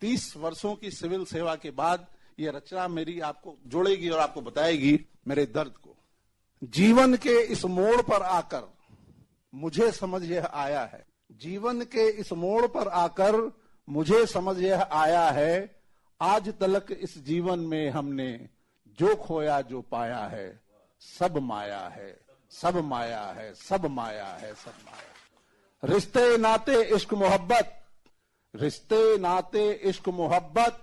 30 वर्षों की सिविल सेवा के बाद ये रचना मेरी आपको जोड़ेगी और आपको बताएगी मेरे दर्द को। जीवन के इस मोड़ पर आकर मुझे समझ यह आया है, जीवन के इस मोड़ पर आकर मुझे समझ यह आया है, आज तलक इस जीवन में हमने जो खोया जो पाया है, सब माया है, सब माया है, सब माया है, सब माया। रिश्ते नाते इश्क मोहब्बत, रिश्ते नाते इश्क मोहब्बत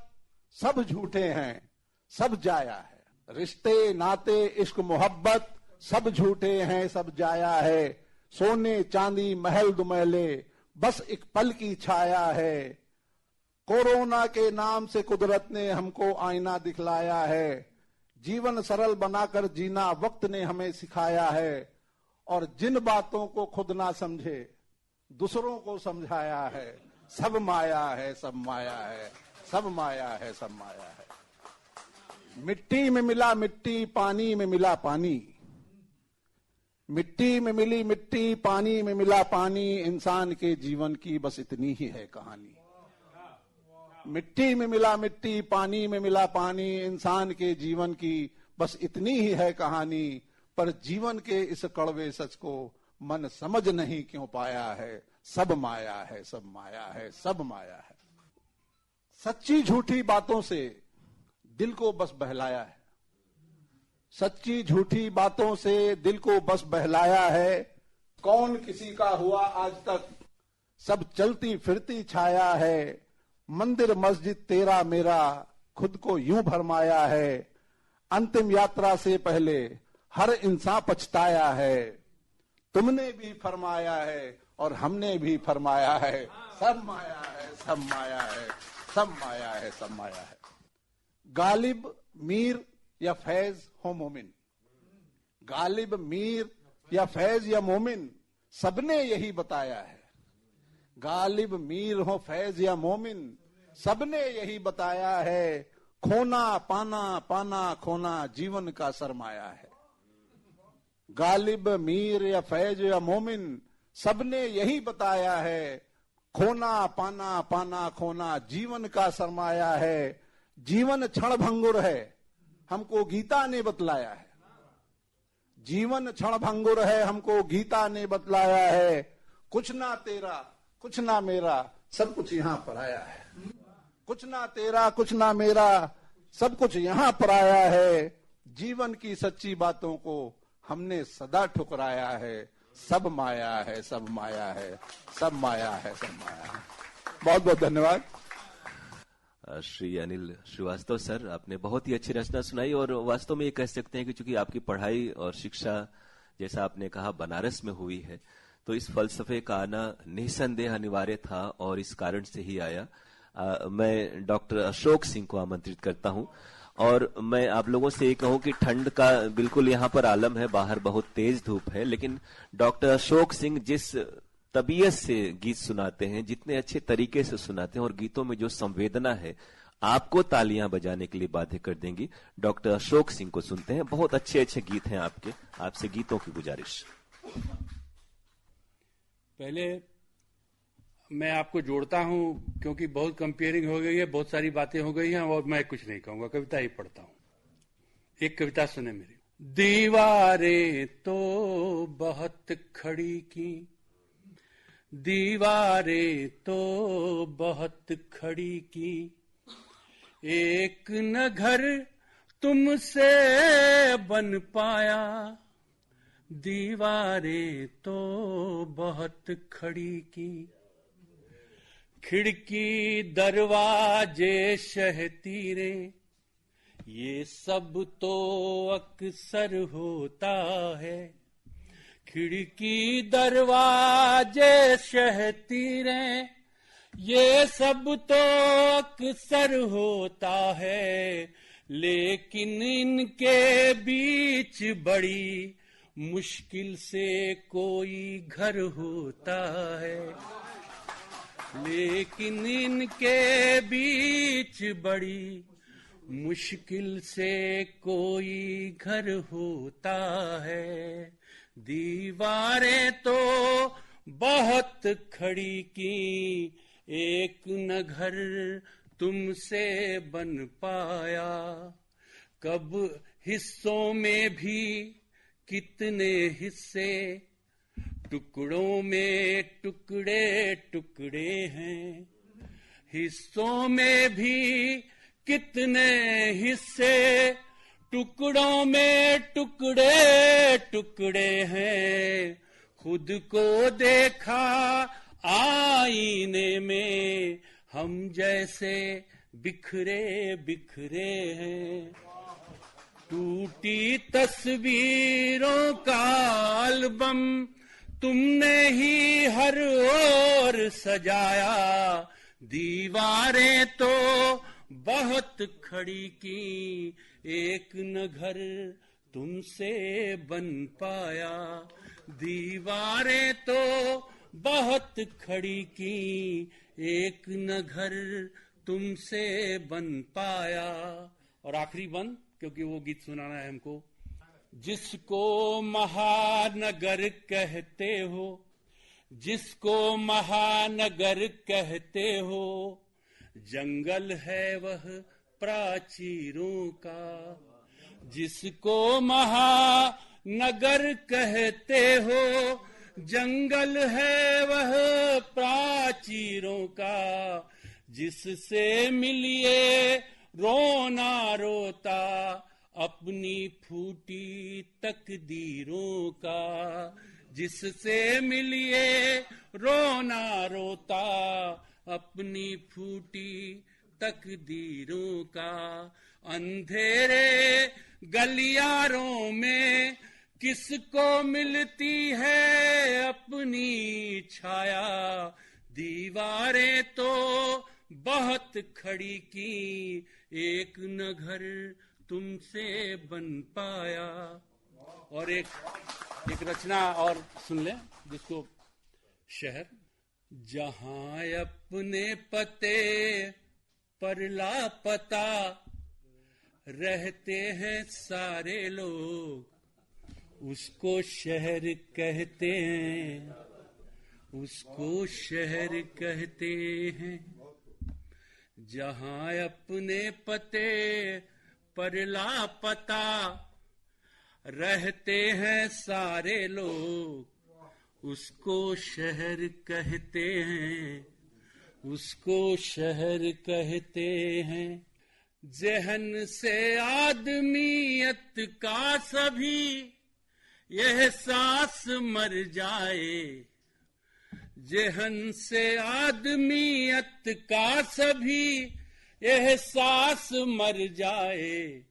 सब झूठे हैं, सब जाया है। रिश्ते नाते इश्क मोहब्बत सब झूठे हैं, सब जाया है। सोने चांदी महल दुमहले बस एक पल की छाया है। कोरोना के नाम से कुदरत ने हमको आईना दिखलाया है। जीवन सरल बनाकर जीना वक्त ने हमें सिखाया है। और जिन बातों को खुद ना समझे दूसरों को समझाया है। सब माया है, सब माया है, सब माया है, सब माया है। मिट्टी में मिला मिट्टी, पानी में मिला पानी, मिट्टी में मिली मिट्टी, पानी में मिला पानी, इंसान के जीवन की बस इतनी ही है कहानी। मिट्टी में मिला मिट्टी, पानी में मिला पानी, इंसान के जीवन की बस इतनी ही है कहानी। पर जीवन के इस कड़वे सच को मन समझ नहीं क्यों पाया है। सब माया है, सब माया है, सब माया है। सच्ची झूठी बातों से दिल को बस बहलाया है, सच्ची झूठी बातों से दिल को बस बहलाया है। कौन किसी का हुआ आज तक, सब चलती फिरती छाया है। मंदिर मस्जिद तेरा मेरा खुद को यूं भरमाया है। अंतिम यात्रा से पहले हर इंसान पछताया है। तुमने भी फरमाया है और हमने भी फरमाया है। सब माया है, सब माया है, सब माया है, सब माया है। गालिब मीर या फैज हो मोमिन, गालिब मीर या फैज या मोमिन, सबने यही बताया है। गालिब मीर हो फैज या मोमिन, सबने यही बताया है। खोना पाना, पाना खोना जीवन का सरमाया है। गालिब मीर या फैज या मोमिन, सबने यही बताया है। खोना पाना, पाना खोना जीवन का सरमाया है। जीवन क्षण भंगुर है, हमको गीता ने बतलाया है। जीवन क्षण भंगुर है, हमको गीता ने बतलाया है। कुछ ना तेरा कुछ ना मेरा, सब कुछ यहाँ पर आया है। कुछ ना तेरा कुछ ना मेरा, सब कुछ यहाँ पर आया है। जीवन की सच्ची बातों को हमने सदा ठुकराया है। सब माया है, सब माया है, सब माया है, सब माया है। बहुत बहुत धन्यवाद। श्री अनिल श्रीवास्तव सर, आपने बहुत ही अच्छी रचना सुनाई और वास्तव में ये कह सकते हैं कि चूंकि आपकी पढ़ाई और शिक्षा, जैसा आपने कहा, बनारस में हुई है, तो इस फलसफे का आना निसंदेह अनिवार्य था और इस कारण से ही आया। मैं डॉक्टर अशोक सिंह को आमंत्रित करता हूं और मैं आप लोगों से ये कहूं कि ठंड का बिल्कुल यहाँ पर आलम है, बाहर बहुत तेज धूप है, लेकिन डॉक्टर अशोक सिंह जिस तबीयत से गीत सुनाते हैं, जितने अच्छे तरीके से सुनाते हैं और गीतों में जो संवेदना है, आपको तालियां बजाने के लिए बाध्य कर देंगी। डॉक्टर अशोक सिंह को सुनते हैं, बहुत अच्छे अच्छे गीत हैं आपके, आपसे गीतों की गुजारिश। पहले मैं आपको जोड़ता हूं क्योंकि बहुत कंपेयरिंग हो गई है, बहुत सारी बातें हो गई हैं और मैं कुछ नहीं कहूंगा, कविता ही पढ़ता हूं। एक कविता सुने मेरी। दीवारें तो बहुत खड़ी की, दीवारें तो बहुत खड़ी की, एक न घर तुमसे बन पाया। दीवारें तो बहुत खड़ी की, खिड़की दरवाजे शहतीरें, ये सब तो अक्सर होता है। खिड़की दरवाजे शहतीरें, ये सब तो अक्सर होता है, लेकिन इनके बीच बड़ी मुश्किल से कोई घर होता है। लेकिन इनके बीच बड़ी मुश्किल से कोई घर होता है। दीवारें तो बहुत खड़ी की, एक न घर तुमसे बन पाया। कब हिस्सों में भी कितने हिस्से, टुकड़ों में टुकड़े टुकड़े हैं। हिस्सों में भी कितने हिस्से, टुकड़ों में टुकड़े टुकड़े हैं। खुद को देखा आईने में, हम जैसे बिखरे बिखरे हैं। टूटी तस्वीरों का एल्बम तुमने ही हर ओर सजाया। दीवारें तो बहुत खड़ी की, एक न घर तुमसे बन पाया। दीवारें तो बहुत खड़ी की, एक न घर तुमसे बन पाया। और आखिरी बंद, क्योंकि वो गीत सुनाना है हमको। जिसको महानगर कहते हो, जिसको महानगर कहते हो, जंगल है वह प्राचीरों का। जिसको महानगर कहते हो, जंगल है वह प्राचीरों का। जिससे मिलिए रोना रोता, अपनी फूटी तकदीरों का। जिससे मिलिए रोना रोता, अपनी फूटी तकदीरों का। अंधेरे गलियारों में किसको मिलती है अपनी छाया। दीवारें तो बहुत खड़ी की, एक न घर तुमसे बन पाया। और एक रचना और सुन ले, जिसको शहर। जहां अपने पते पर लापता रहते हैं सारे लोग, उसको शहर कहते हैं, उसको शहर कहते हैं। जहां अपने पते पर लापता रहते हैं सारे लोग, उसको शहर कहते हैं, उसको शहर कहते हैं। जहन से आदमियत का सभी यह सांस मर जाए। जहन से आदमियत का सभी यह सांस मर जाए।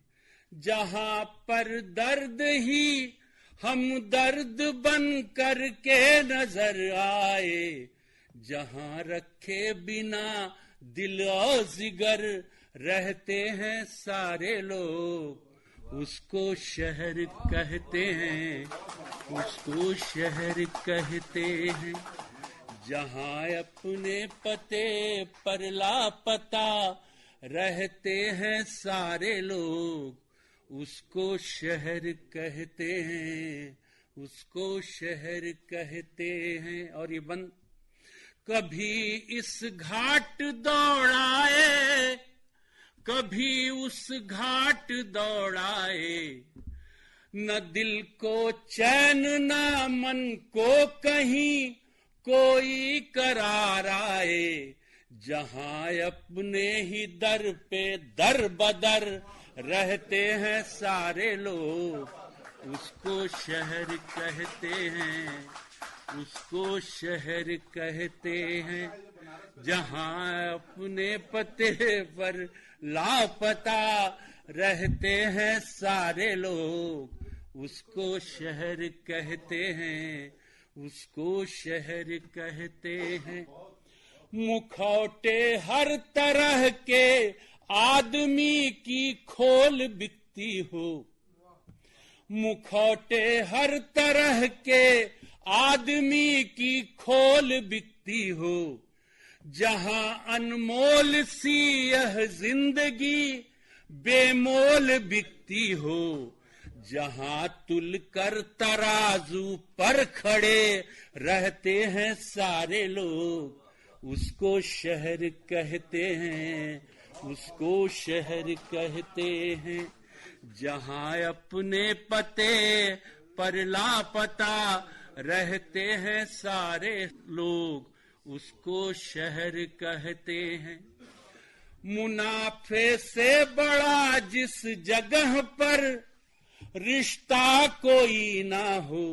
जहां पर दर्द ही हम दर्द बन कर के नजर आए। जहां रखे बिना दिल और जिगर रहते हैं सारे लोग, उसको शहर कहते हैं, उसको शहर कहते हैं। जहां अपने पते पर लापता रहते हैं सारे लोग, उसको शहर कहते हैं, उसको शहर कहते हैं। और ये बंद। कभी इस घाट दौड़ाए, कभी उस घाट दौड़ाए। न दिल को चैन न मन को कहीं कोई करार आए। जहां अपने ही दर पे दर बदर रहते हैं सारे लोग, उसको शहर कहते हैं, उसको शहर कहते हैं। जहां अपने पते पर लापता रहते हैं सारे लोग, उसको शहर कहते हैं, उसको शहर कहते हैं। मुखौटे हर तरह के आदमी की खोल बिकती हो, मुखौटे हर तरह के आदमी की खोल बिकती हो। जहां अनमोल सी यह जिंदगी बेमोल बिकती हो, जहां तुल कर तराजू पर खड़े रहते हैं सारे लोग, उसको शहर कहते हैं, उसको शहर कहते हैं। जहां अपने पते पर लापता रहते हैं सारे लोग, उसको शहर कहते हैं। मुनाफे से बड़ा जिस जगह पर रिश्ता कोई ना हो,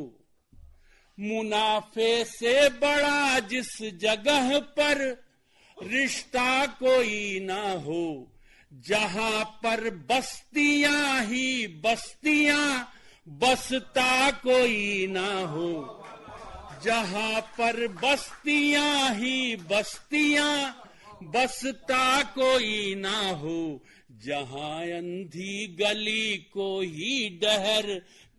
मुनाफे से बड़ा जिस जगह पर रिश्ता कोई ना हो, जहां पर बस्तियां ही बस्तियां बसता कोई ना हो, जहां पर बस्तियां ही बस्तियां बसता कोई ना हो, जहां अंधी गली को ही डहर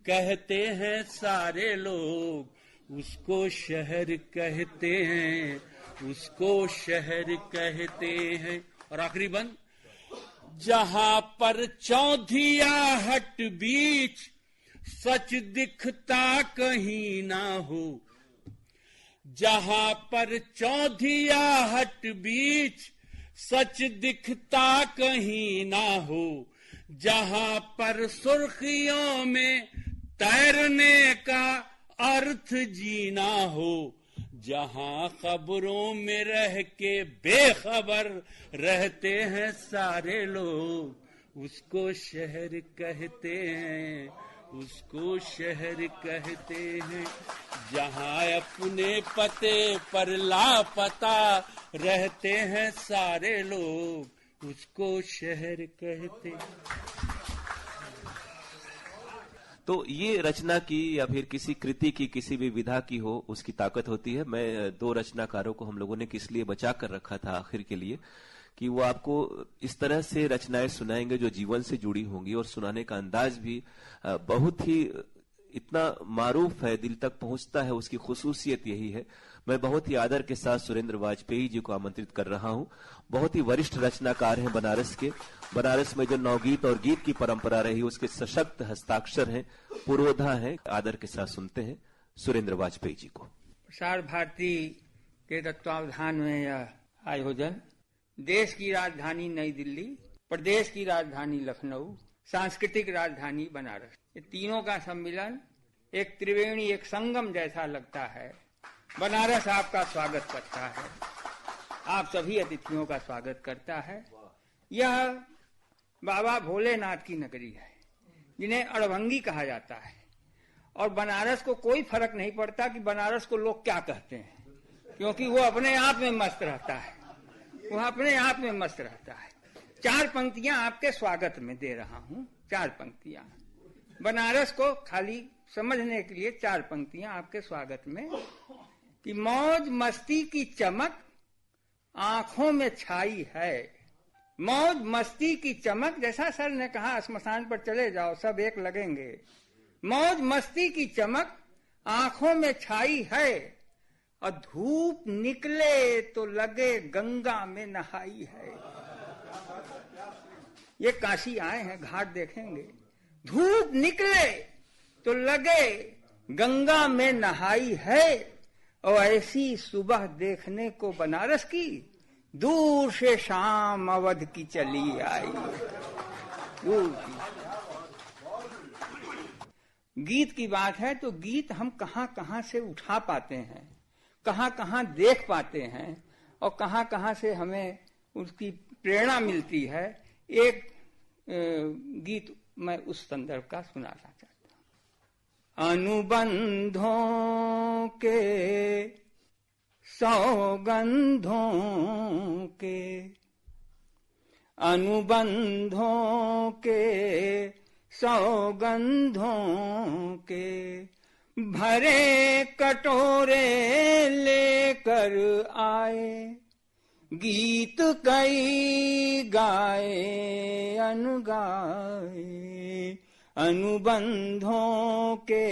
कहते हैं सारे लोग, उसको शहर कहते हैं, उसको शहर कहते हैं। और आखिरी बंद, जहां पर चौधिया हट बीच सच दिखता कहीं ना हो, जहां पर चौधिया हट बीच सच दिखता कहीं ना हो, जहां पर सुर्खियों में तैरने का अर्थ जीना हो, जहां खबरों में रह के बेखबर रहते हैं सारे लोग, उसको शहर कहते हैं, उसको शहर कहते हैं। जहां अपने पते पर लापता रहते हैं सारे लोग, उसको शहर कहते हैं। तो ये रचना की या फिर किसी कृति की, किसी भी विधा की हो, उसकी ताकत होती है। मैं दो रचनाकारों को हम लोगों ने किस लिए बचा कर रखा था आखिर के लिए, कि वो आपको इस तरह से रचनाएं सुनाएंगे जो जीवन से जुड़ी होंगी, और सुनाने का अंदाज भी बहुत ही इतना मारूफ है, दिल तक पहुंचता है। उसकी खुसूसियत यही है। मैं बहुत ही आदर के साथ सुरेंद्र वाजपेयी जी को आमंत्रित कर रहा हूं। बहुत ही वरिष्ठ रचनाकार हैं बनारस के। बनारस में जो नवगीत और गीत की परंपरा रही, उसके सशक्त हस्ताक्षर हैं, पुरोधा हैं। आदर के साथ सुनते हैं सुरेंद्र वाजपेयी जी को। प्रसार भारती के तत्वावधान में यह आयोजन देश की राजधानी नई दिल्ली, प्रदेश की राजधानी लखनऊ, सांस्कृतिक राजधानी बनारस, ये तीनों का सम्मिलन एक त्रिवेणी, एक संगम जैसा लगता है। बनारस आपका स्वागत करता है, आप सभी अतिथियों का स्वागत करता है। यह बाबा भोलेनाथ की नगरी है, जिन्हें अड़भंगी कहा जाता है। और बनारस को कोई फर्क नहीं पड़ता कि बनारस को लोग क्या कहते हैं, क्योंकि वो अपने आप में मस्त रहता है, वह अपने आप में मस्त रहता है। 4 पंक्तियां आपके स्वागत में दे रहा हूं, 4 पंक्तियां बनारस को खाली समझने के लिए। 4 पंक्तियां आपके स्वागत में कि मौज मस्ती की चमक आंखों में छाई है। मौज मस्ती की चमक, जैसा सर ने कहा श्मशान पर चले जाओ सब एक लगेंगे। मौज मस्ती की चमक आंखों में छाई है, और धूप निकले तो लगे गंगा में नहाई है। ये काशी आए हैं, घाट देखेंगे। धूप निकले तो लगे गंगा में नहाई है, और ऐसी सुबह देखने को बनारस की दूर से शाम अवध की चली आई। दूर की गीत की बात है तो गीत हम कहां कहां से उठा पाते हैं, कहां कहां देख पाते हैं, और कहां कहां से हमें उसकी प्रेरणा मिलती है। एक गीत मैं उस संदर्भ का सुनाना चाहता हूं। अनुबंधों के सौगंधों के, अनुबंधों के सौगंधों के भरे कटोरे लेकर आए, गीत कई गाए अनगाए। अनुबंधों के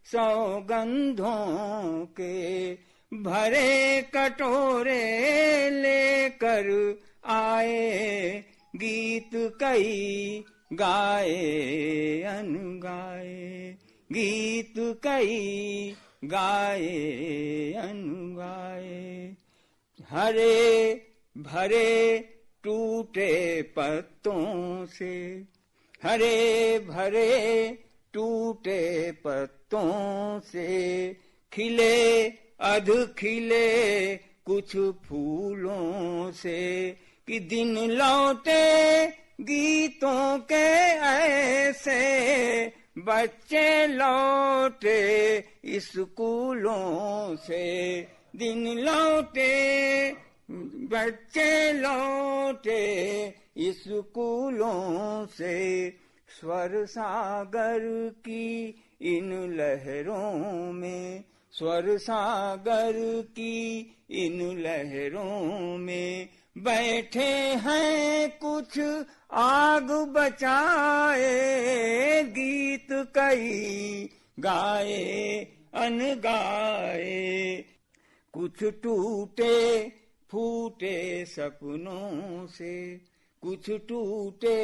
सौगंधों के भरे कटोरे लेकर आए, गीत कई गाए अनगाए, गीत कई गाए अनगाए। हरे भरे टूटे पत्तों से, हरे भरे टूटे पत्तों से खिले अध खिले कुछ फूलों से, कि दिन लौटे गीतों के ऐसे, बच्चे लौटे स्कूलों से। दिन लौटे बच्चे लौटे स्कूलों से, स्वर सागर की इन लहरों में, स्वर सागर की इन लहरों में बैठे हैं कुछ आग बचाए, गीत कई गाए अनगाए। कुछ टूटे फूटे सपनों से, कुछ टूटे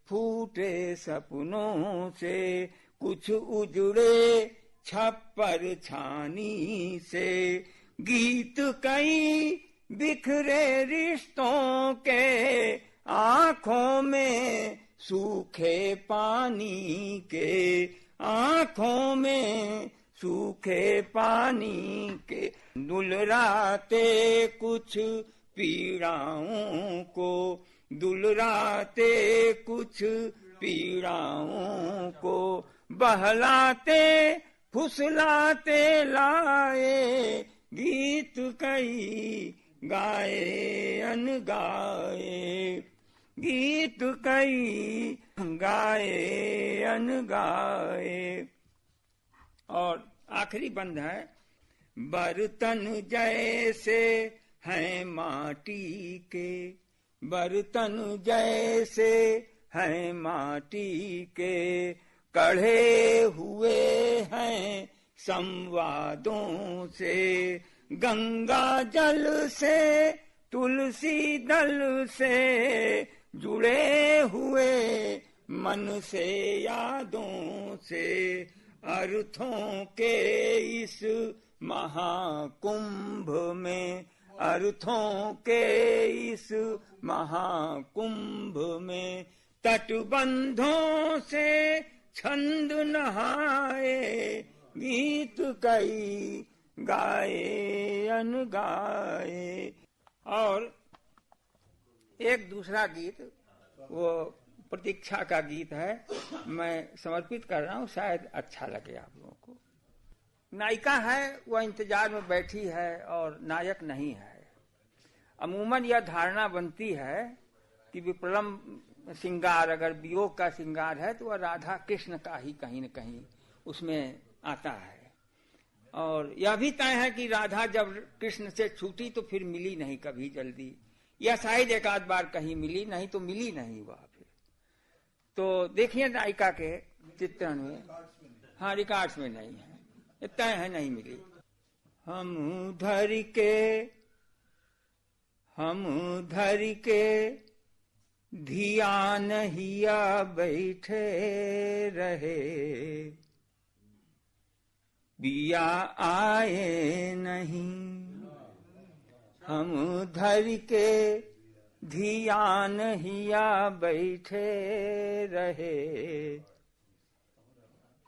फूटे सपनों से, कुछ उजड़े छप्पर छानी से, गीत कई बिखरे रिश्तों के आंखों में सूखे पानी के, आंखों में सूखे पानी के। दुलराते कुछ पीड़ाओं को, दुलराते कुछ पीड़ाओं को, बहलाते फुसलाते लाए, गीत कई गाए अनगाए, गीत कई गाए अनगाए। और आखिरी बंद है, बर्तन जैसे हैं माटी के, बर्तन जैसे हैं माटी के, कढ़े हुए हैं संवादों से, गंगा जल से तुलसी दल से जुड़े हुए मन से यादों से, अर्थों के इस महाकुंभ में, अर्थों के इस महाकुंभ में, तटबंधों से छंद नहाए, गीत कई गाए अनगाए। और एक दूसरा गीत, वो प्रतीक्षा का गीत है, मैं समर्पित कर रहा हूँ, शायद अच्छा लगे आप लोगों को। नायिका है, वह इंतजार में बैठी है और नायक नहीं है। अमूमन यह धारणा बनती है कि विप्रलम श्रृंगार अगर वियोग का श्रृंगार है तो वह राधा कृष्ण का ही कहीं न कहीं उसमें आता है। और यह भी तय है कि राधा जब कृष्ण से छूटी तो फिर मिली नहीं कभी जल्दी, या शायद एक आध बार कहीं मिली, नहीं तो मिली नहीं वह फिर। तो देखिए नायिका के चित्रण में, हाँ रिकॉर्ड्स में नहीं है, तय है नहीं मिली। हम धर के धियान हिया बैठे रहे, बिया आए नहीं। हम धर के धियान हिया बैठे रहे,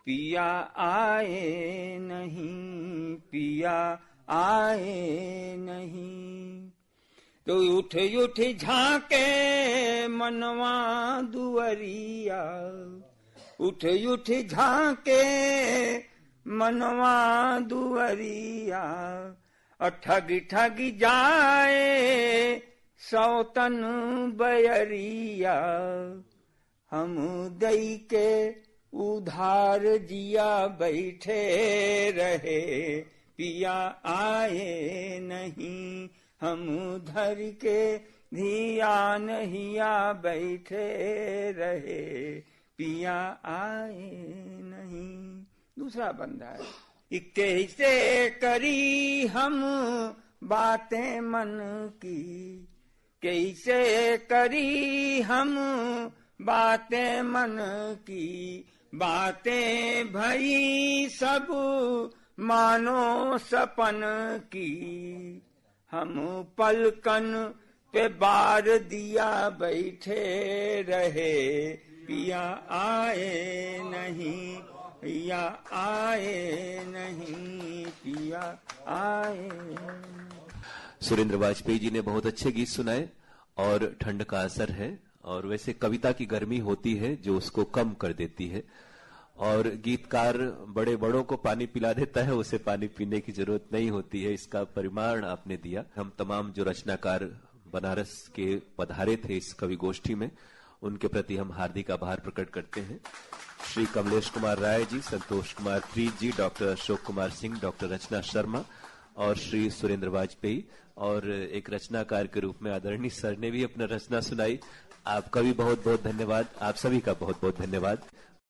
पिया आए नहीं, पिया आए नहीं। तो उठ उठ झांके मनवा दुअरिया, उठ उठ झांके मनवा दुअरिया, ठग ठग जाए सौतन बयरिया, हम दई के उधार जिया बैठे रहे, पिया आए नहीं, हम धर के धिया नहिया बैठे रहे, पिया आए नहीं। दूसरा बंदा है, कैसे करी हम बातें मन की, कैसे करी हम बातें मन की, बातें भई सब मानो सपन की, हम पलकन पे बार दिया बैठे रहे, पिया आए नहीं, पिया आए नहीं, पिया आए। सुरेंद्र वाजपेयी जी ने बहुत अच्छे गीत सुनाए और ठंड का असर है, और वैसे कविता की गर्मी होती है जो उसको कम कर देती है, और गीतकार बड़े बड़ों को पानी पिला देता है, उसे पानी पीने की जरूरत नहीं होती है। इसका परिमाण आपने दिया। हम तमाम जो रचनाकार बनारस के पधारे थे इस कवि गोष्ठी में, उनके प्रति हम हार्दिक आभार प्रकट करते हैं। श्री कमलेश कुमार राय जी, संतोष कुमार प्रीत जी, डॉक्टर अशोक कुमार सिंह, डॉक्टर रचना शर्मा और श्री सुरेंद्र वाजपेयी, और एक रचनाकार के रूप में आदरणीय सर ने भी अपना रचना सुनाई। आपका भी बहुत बहुत धन्यवाद। आप सभी का बहुत बहुत धन्यवाद।